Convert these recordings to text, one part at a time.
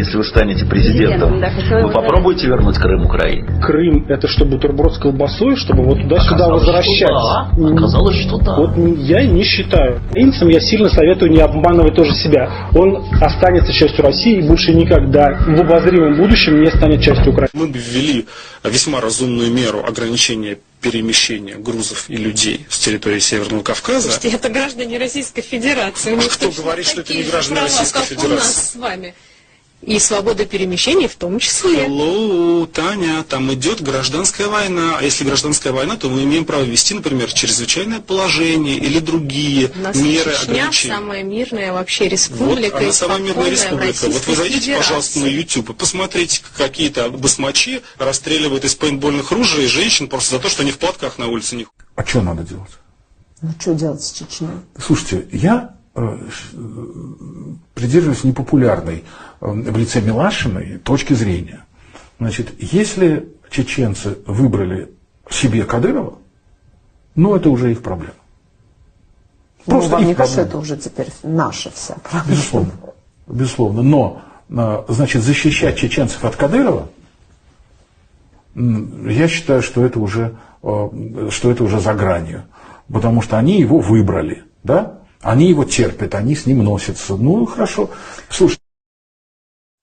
Если вы станете президентом, вы попробуете вернуть Крым Украине? Крым — это что, бутерброд с колбасой, чтобы вот туда-сюда возвращать? Оказалось, что да. Вот я не считаю. Принцам я сильно советую не обманывать тоже себя. Он останется частью России и больше никогда в обозримом будущем не станет частью Украины. Мы бы ввели весьма разумную меру ограничения перемещения грузов и людей с территории Северного Кавказа. Слушайте, это граждане Российской Федерации. Кто говорит, что это не граждане Российской Федерации? У нас с вами. И свобода перемещений в том числе. Hello, Таня, там идет гражданская война. А если гражданская война, то мы имеем право ввести, например, чрезвычайное положение или другие меры ограничения. Самая мирная вообще республика. Вот она самая мирная республика. Вот вы зайдите, пожалуйста, на YouTube и посмотрите, как какие-то басмачи расстреливают из пейнтбольных ружей женщин просто за то, что они в платках на улице них. А что надо делать? Ну, что делать с Чечней? Слушайте, я придерживаюсь непопулярной в лице Милашиной точки зрения. Значит, если чеченцы выбрали себе Кадырова, ну, это уже их проблема. Просто вам не кажется, это уже теперь наша вся проблема? Безусловно. Безусловно. Но, значит, защищать чеченцев от Кадырова, я считаю, что это уже за гранью. Потому что они его выбрали, да? Они его терпят, они с ним носятся. Ну, хорошо. Слушай.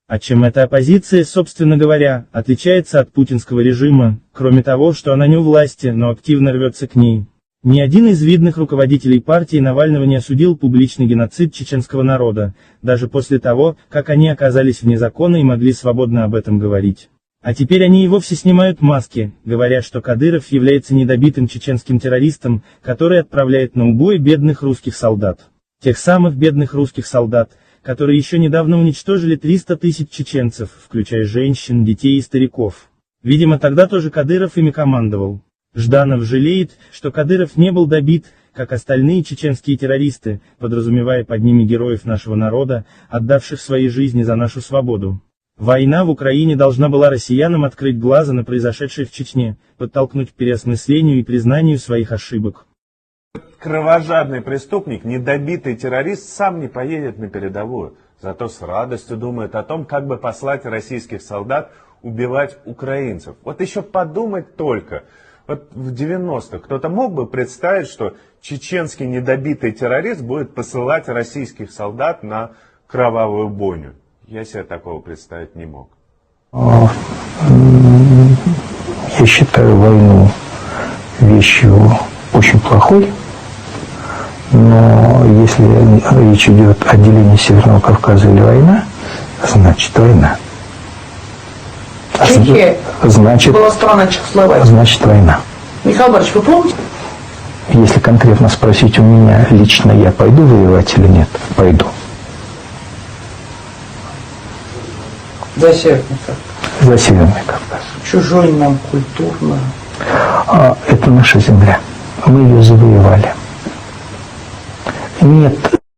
А чем эта оппозиция, собственно говоря, отличается от путинского режима, кроме того, что она не у власти, но активно рвется к ней? Ни один из видных руководителей партии Навального не осудил публичный геноцид чеченского народа, даже после того, как они оказались вне закона и могли свободно об этом говорить. А теперь они и вовсе снимают маски, говоря, что Кадыров является недобитым чеченским террористом, который отправляет на убой бедных русских солдат. Тех самых бедных русских солдат, которые еще недавно уничтожили 300 тысяч чеченцев, включая женщин, детей и стариков. Видимо, тогда тоже Кадыров ими командовал. Жданов жалеет, что Кадыров не был добит, как остальные чеченские террористы, подразумевая под ними героев нашего народа, отдавших свои жизни за нашу свободу. Война в Украине должна была россиянам открыть глаза на произошедшее в Чечне, подтолкнуть к переосмыслению и признанию своих ошибок. Кровожадный преступник, недобитый террорист сам не поедет на передовую, зато с радостью думает о том, как бы послать российских солдат убивать украинцев. Вот еще подумать только, вот в 90-х кто-то мог бы представить, что чеченский недобитый террорист будет посылать российских солдат на кровавую бойню? Я себе такого представить не мог. Я считаю войну вещью очень плохой, но если речь идет о делении Северного Кавказа или война, значит война. Чехия была страна Чехословакии. Значит война. Михаил Борисович, вы помните? Если конкретно спросить у меня, лично я пойду воевать или нет, пойду. За Северный Кавказ. За Северный Кавказ. Чужой нам культурно. Это наша земля. Мы ее завоевали. Нет